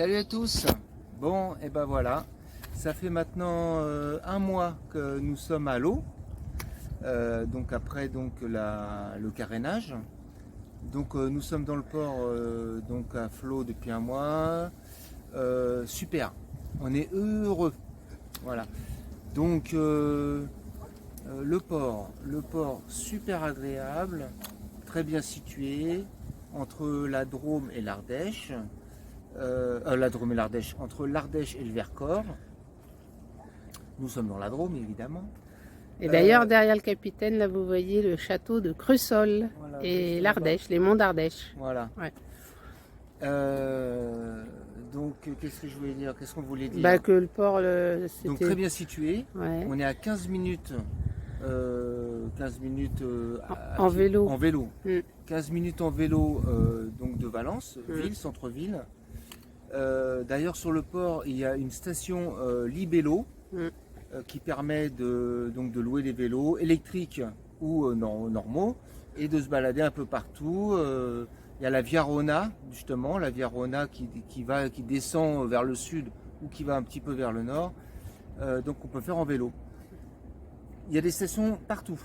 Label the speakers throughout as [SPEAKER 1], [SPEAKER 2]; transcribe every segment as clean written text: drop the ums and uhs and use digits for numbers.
[SPEAKER 1] Salut à tous. Bon, et ben voilà, ça fait maintenant un mois que nous sommes à l'eau, donc après le carénage. Donc nous sommes dans le port donc à flot depuis un mois. Super, on est heureux. Voilà. Donc le port super agréable, très bien situé entre la Drôme et l'Ardèche. La Drôme et l'Ardèche, entre l'Ardèche et le Vercors. Nous sommes dans la Drôme, évidemment.
[SPEAKER 2] Et d'ailleurs, derrière le capitaine, là, vous voyez le château de Cresol
[SPEAKER 1] Voilà,
[SPEAKER 2] et l'Ardèche, les monts d'Ardèche.
[SPEAKER 1] Voilà.
[SPEAKER 2] Ouais.
[SPEAKER 1] Donc, qu'est-ce que je voulais dire? Qu'est-ce qu'on voulait dire?
[SPEAKER 2] Bah, que le port, c'était...
[SPEAKER 1] Donc, très bien situé.
[SPEAKER 2] Ouais.
[SPEAKER 1] On est à 15 minutes,
[SPEAKER 2] En vélo.
[SPEAKER 1] En vélo.
[SPEAKER 2] Mm.
[SPEAKER 1] 15 minutes en vélo donc de Valence, ville, centre-ville. D'ailleurs, sur le port, il y a une station Libello qui permet de louer des vélos électriques ou normaux et de se balader un peu partout. Il y a la Via Rona, justement, la Via Rona qui descend vers le sud ou qui va un petit peu vers le nord. Donc on peut faire en vélo. Il y a des stations partout,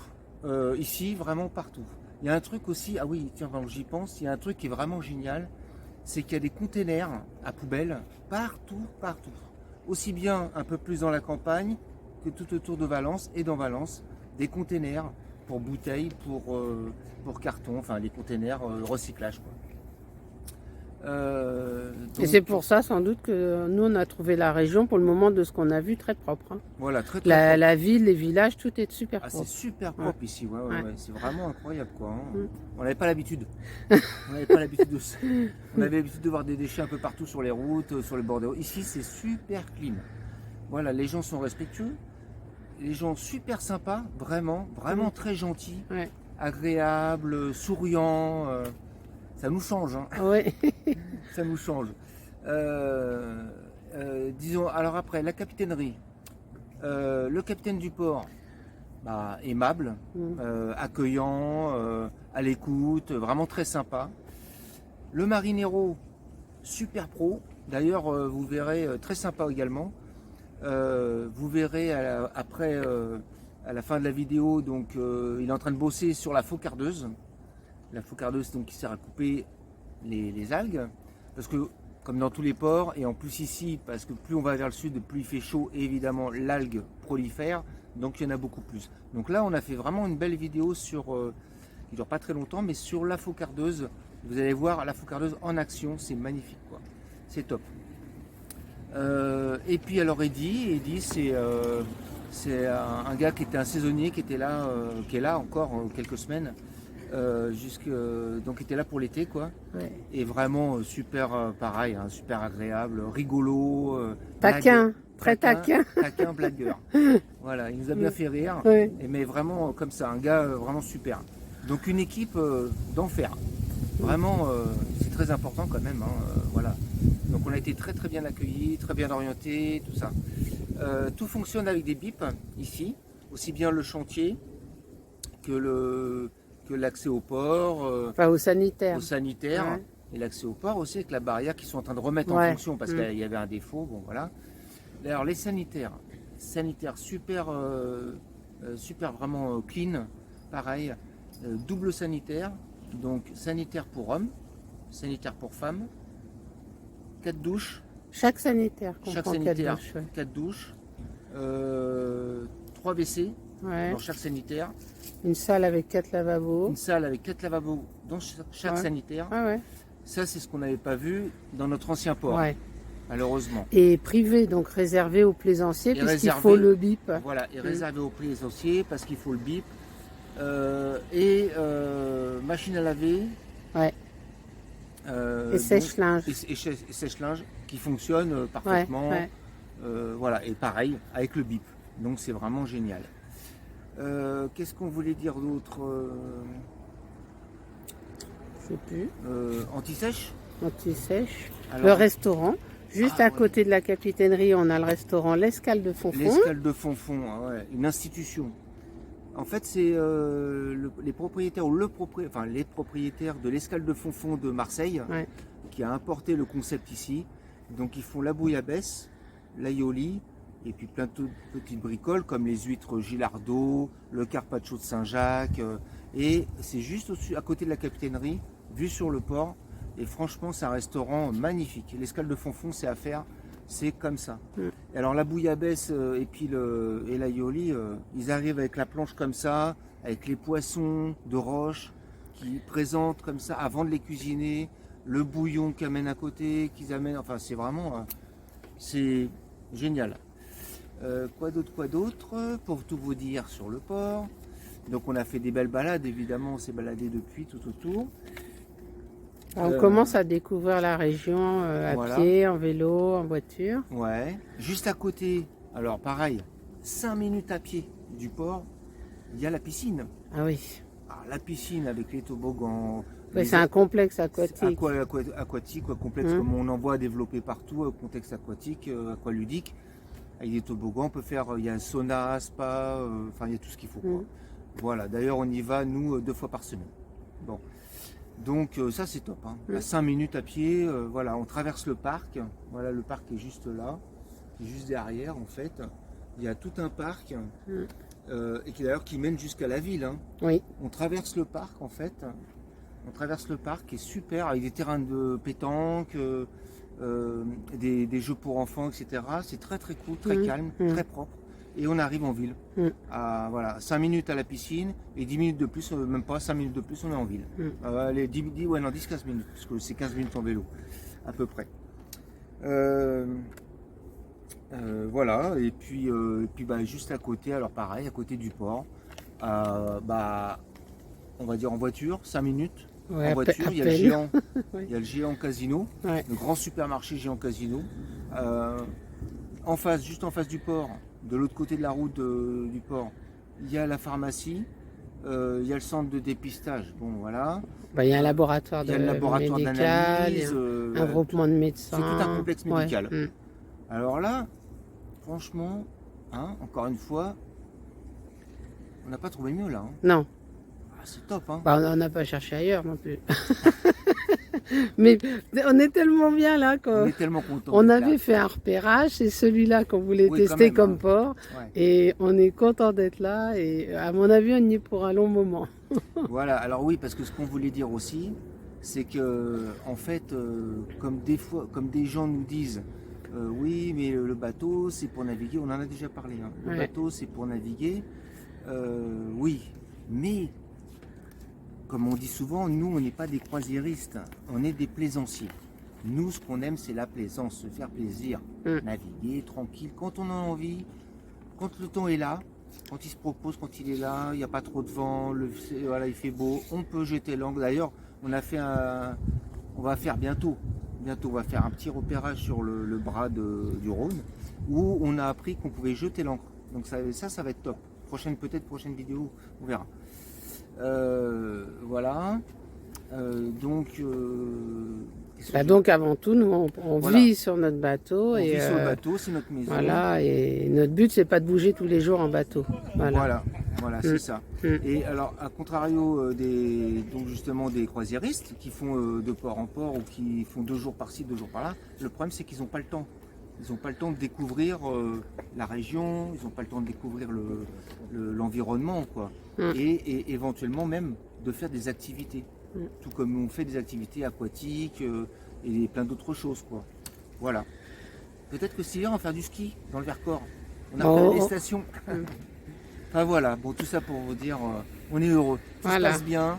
[SPEAKER 1] ici, vraiment partout. Il y a un truc aussi, ah oui, tiens, j'y pense, il y a un truc qui est vraiment génial, c'est qu'il y a des containers à poubelles partout. Aussi bien un peu plus dans la campagne que tout autour de Valence et dans Valence, des containers pour bouteilles, pour cartons, enfin les containers recyclage, quoi.
[SPEAKER 2] Et c'est pour ça, sans doute, que nous, on a trouvé la région, pour le moment, de ce qu'on a vu, très propre. Hein.
[SPEAKER 1] Voilà, très propre.
[SPEAKER 2] La ville, les villages, tout est super propre.
[SPEAKER 1] C'est super propre ici, ouais. C'est vraiment incroyable, quoi. Hein.
[SPEAKER 2] Mm.
[SPEAKER 1] On n'avait pas l'habitude. On avait l'habitude de voir des déchets un peu partout sur les routes, sur les bords des routes. Ici, c'est super clean. Voilà, les gens sont respectueux, les gens super sympas, vraiment très gentils, agréables, souriants. Ça nous change, hein.
[SPEAKER 2] Ouais.
[SPEAKER 1] Ça nous change. Disons, alors après, la capitainerie. Le capitaine du port, aimable, accueillant, à l'écoute, vraiment très sympa. Le marinero, super pro. D'ailleurs, vous verrez, très sympa également. Vous verrez après, à la fin de la vidéo, donc il est en train de bosser sur la faucardeuse. La faucardeuse donc, qui sert à couper les algues. Parce que, comme dans tous les ports, et en plus ici, parce que plus on va vers le sud, plus il fait chaud, et évidemment l'algue prolifère, donc il y en a beaucoup plus. Donc là, on a fait vraiment une belle vidéo sur, qui ne dure pas très longtemps, mais sur la faucardeuse. Vous allez voir la faucardeuse en action, c'est magnifique, quoi. C'est top. Et puis alors Eddy c'est un gars qui était un saisonnier, qui était là, qui est là encore quelques semaines. Donc était là pour l'été, quoi. Ouais. Et vraiment super pareil, hein, super agréable, rigolo,
[SPEAKER 2] taquin, très taquin,
[SPEAKER 1] blagueur. Voilà, il nous a bien fait rire, mais vraiment comme ça, un gars vraiment super. Donc une équipe d'enfer. Vraiment, c'est très important quand même, hein, voilà. Donc on a été très bien accueillis, très bien orientés, tout ça. Tout fonctionne avec des bips ici, aussi bien le chantier que l'accès au port,
[SPEAKER 2] enfin au sanitaire,
[SPEAKER 1] et l'accès au port aussi avec la barrière qu'ils sont en train de remettre en fonction parce qu'il y avait un défaut. Bon voilà. D'ailleurs les sanitaires super vraiment clean, pareil, double sanitaire, donc sanitaire pour hommes, sanitaire pour femmes, 4 douches.
[SPEAKER 2] Chaque sanitaire,
[SPEAKER 1] 4 douches, 3 WC. Dans chaque sanitaire.
[SPEAKER 2] Une salle avec 4 lavabos.
[SPEAKER 1] Une salle avec 4 lavabos dans chaque sanitaire. Ça, c'est ce qu'on n'avait pas vu dans notre ancien port, malheureusement.
[SPEAKER 2] Et privé, donc réservé aux plaisanciers, puisqu'il faut le bip.
[SPEAKER 1] Voilà, et réservé aux plaisanciers parce qu'il faut le bip. Machine à laver.
[SPEAKER 2] Et sèche-linge.
[SPEAKER 1] Et sèche-linge qui fonctionne parfaitement. Voilà, et pareil, avec le bip. Donc c'est vraiment génial. Qu'est-ce qu'on voulait dire d'autre?
[SPEAKER 2] Je sais plus.
[SPEAKER 1] Anti-sèche.
[SPEAKER 2] Anti-sèche. Le restaurant. Juste à côté de la capitainerie, on a le restaurant L'Escale de Fonfon.
[SPEAKER 1] L'Escale de Fonfon, une institution. En fait, c'est les propriétaires les propriétaires de l'Escale de Fonfon de Marseille qui a importé le concept ici. Donc ils font la bouillabaisse, l'aioli, et puis plein de petites bricoles comme les huîtres Gilardo, le carpaccio de Saint-Jacques. Et c'est juste au-dessus, à côté de la capitainerie, vue sur le port. Et franchement, c'est un restaurant magnifique. L'escale de Fonfon, c'est à faire, c'est comme ça. Et alors la bouillabaisse et puis l'aioli, ils arrivent avec la planche comme ça, avec les poissons de roche qui présentent comme ça avant de les cuisiner, le bouillon qu'ils amènent à côté, qu'ils amènent. Enfin, c'est vraiment, c'est génial. Quoi d'autre pour tout vous dire sur le port. Donc on a fait des belles balades, évidemment, on s'est baladé depuis tout autour.
[SPEAKER 2] On commence à découvrir la région à pied, en vélo, en voiture.
[SPEAKER 1] Ouais, juste à côté, alors pareil, 5 minutes à pied du port, il y a la piscine.
[SPEAKER 2] Ah oui.
[SPEAKER 1] Alors, la piscine avec les toboggans.
[SPEAKER 2] Ouais, c'est un complexe aquatique.
[SPEAKER 1] Aquatique, complexe comme on en voit développé partout, contexte aquatique, aqualudique. Avec des toboggans, on peut faire, il y a un sauna, spa, enfin il y a tout ce qu'il faut. Quoi. Voilà, d'ailleurs on y va nous 2 fois par semaine. Bon, donc ça c'est top. Hein. À 5 minutes à pied, voilà, on traverse le parc. Voilà, le parc est juste là, juste derrière en fait. Il y a tout un parc et qui d'ailleurs qui mène jusqu'à la ville. Hein.
[SPEAKER 2] Oui.
[SPEAKER 1] On traverse le parc en fait. On traverse le parc qui est super avec des terrains de pétanque. Des jeux pour enfants, etc. C'est très très cool, très calme, très propre. Et on arrive en ville. Voilà, 5 minutes à la piscine et 10 minutes de plus, même pas 5 minutes de plus, on est en ville. Allez, 10-15 minutes, parce que c'est 15 minutes en vélo, à peu près. Voilà, et puis bah, juste à côté, alors pareil, à côté du port, on va dire en voiture, 5 minutes.
[SPEAKER 2] Ouais,
[SPEAKER 1] en voiture, il y a le géant,
[SPEAKER 2] Oui.
[SPEAKER 1] il y a le géant casino, le grand supermarché géant casino. En face, juste en face du port, de l'autre côté de la route du port, il y a la pharmacie, il y a le centre de dépistage. Bon, voilà.
[SPEAKER 2] Bah, il y a un laboratoire
[SPEAKER 1] d'analyse,
[SPEAKER 2] un groupement de médecins.
[SPEAKER 1] C'est tout un complexe médical. Ouais. Alors là, franchement, encore une fois, on n'a pas trouvé mieux là. Hein.
[SPEAKER 2] Non.
[SPEAKER 1] C'est top, hein.
[SPEAKER 2] Bah, on n'a pas cherché ailleurs non plus. Mais on est tellement bien là
[SPEAKER 1] on est tellement content.
[SPEAKER 2] On avait fait un repérage, c'est celui-là qu'on voulait tester comme port. Ouais. Et on est content d'être là et à mon avis on y est pour un long moment.
[SPEAKER 1] Voilà, alors oui, parce que ce qu'on voulait dire aussi, c'est que en fait, comme des gens nous disent, oui, mais le bateau c'est pour naviguer, on en a déjà parlé. Hein. Le bateau c'est pour naviguer, oui, mais comme on dit souvent, nous, on n'est pas des croisiéristes, on est des plaisanciers. Nous, ce qu'on aime, c'est la plaisance, se faire plaisir, naviguer tranquille, quand on a envie, quand le temps est là, quand il se propose, quand il est là, il n'y a pas trop de vent, voilà, il fait beau, on peut jeter l'ancre. D'ailleurs, on va faire bientôt, on va faire un petit repérage sur le bras du Rhône, où on a appris qu'on pouvait jeter l'ancre. Donc ça va être top. Prochaine vidéo, on verra. Voilà. Donc
[SPEAKER 2] avant tout, nous on vit sur notre bateau.
[SPEAKER 1] On vit sur le bateau, c'est notre maison.
[SPEAKER 2] Voilà, et notre but c'est pas de bouger tous les jours en bateau.
[SPEAKER 1] Voilà, c'est ça. Et alors, à contrario donc justement des croisiéristes qui font de port en port ou qui font 2 jours par-ci, 2 jours par-là, le problème c'est qu'ils n'ont pas le temps. Ils n'ont pas le temps de découvrir la région, ils n'ont pas le temps de découvrir l'environnement, quoi. Et éventuellement même de faire des activités. Tout comme on fait des activités aquatiques et plein d'autres choses, quoi. Voilà. Peut-être que cet hiver on va faire du ski dans le Vercors. On a plein des stations. Enfin voilà, bon, tout ça pour vous dire, on est heureux. Tout se passe bien,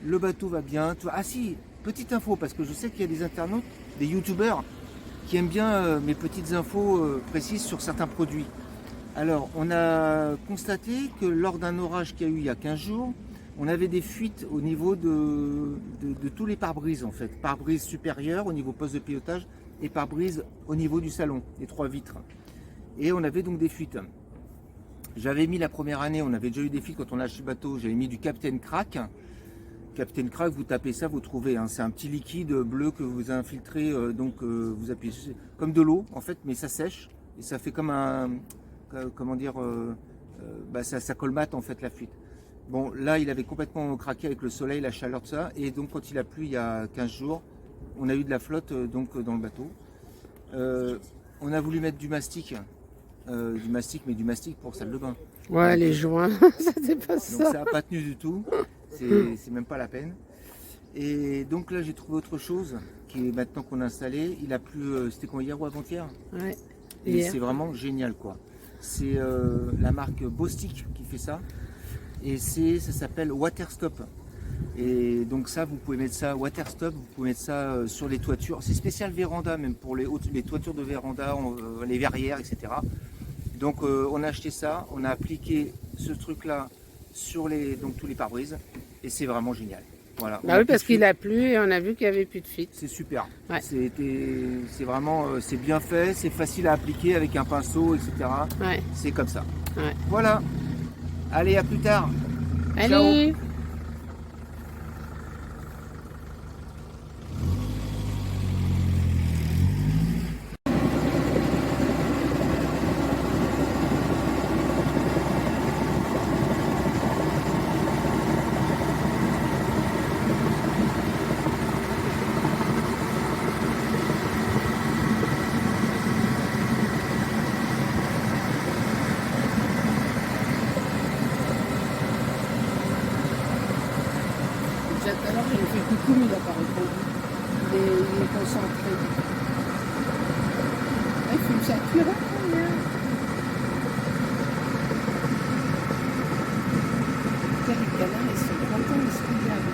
[SPEAKER 1] le bateau va bien. Ah si, petite info, parce que je sais qu'il y a des internautes, des youtubeurs, qui aiment bien mes petites infos précises sur certains produits. Alors, on a constaté que lors d'un orage qu'il y a eu il y a 15 jours, on avait des fuites au niveau de tous les pare-brises en fait. Pare-brise supérieur au niveau poste de pilotage et pare-brise au niveau du salon, les 3 vitres. Et on avait donc des fuites. J'avais mis la première année, on avait déjà eu des fuites quand on a acheté le bateau, j'avais mis du Captain Crack. Captain Crack, vous tapez ça, vous trouvez. Hein, c'est un petit liquide bleu que vous infiltrez, vous appuyez comme de l'eau en fait, mais ça sèche et ça fait comme un, comment dire, ça colmate en fait la fuite. Bon, là, il avait complètement craqué avec le soleil, la chaleur de ça, et donc quand il a plu il y a 15 jours, on a eu de la flotte donc dans le bateau. On a voulu mettre du mastic, mais du mastic pour salle de bain.
[SPEAKER 2] Ouais,
[SPEAKER 1] donc,
[SPEAKER 2] les joints, c'était pas
[SPEAKER 1] donc
[SPEAKER 2] ça.
[SPEAKER 1] ça n'a pas tenu du tout, c'est même pas la peine. Et donc là j'ai trouvé autre chose qui est maintenant qu'on a installé. Il a plu, c'était quand, hier ou avant-hier?
[SPEAKER 2] Ouais.
[SPEAKER 1] Et
[SPEAKER 2] Hier.
[SPEAKER 1] c'est vraiment génial quoi. C'est la marque Bostik qui fait ça. Et ça s'appelle Waterstop. Et donc ça, vous pouvez mettre ça Waterstop, vous pouvez mettre ça sur les toitures. C'est spécial véranda, même pour les toitures de véranda, les verrières, etc. Donc on a acheté ça, on a appliqué ce truc-là sur tous les pare-brises. Et c'est vraiment génial. Voilà.
[SPEAKER 2] Bah oui, parce qu'il a plu et on a vu qu'il n'y avait plus de fuite.
[SPEAKER 1] C'est super.
[SPEAKER 2] Ouais.
[SPEAKER 1] C'est vraiment, c'est bien fait, c'est facile à appliquer avec un pinceau, etc.
[SPEAKER 2] Ouais.
[SPEAKER 1] C'est comme ça.
[SPEAKER 2] Ouais.
[SPEAKER 1] Voilà. Allez, à plus tard.
[SPEAKER 2] Allez.
[SPEAKER 1] Ciao.
[SPEAKER 2] Alors j'ai fait coucou, mais il n'a pas répondu. Il est concentré. Ah, il fume sa culotte, là. Les canards, ils sont contents, ils se regardent.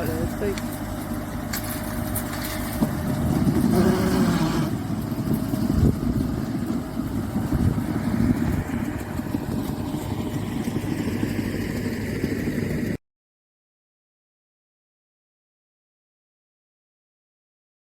[SPEAKER 2] le truc.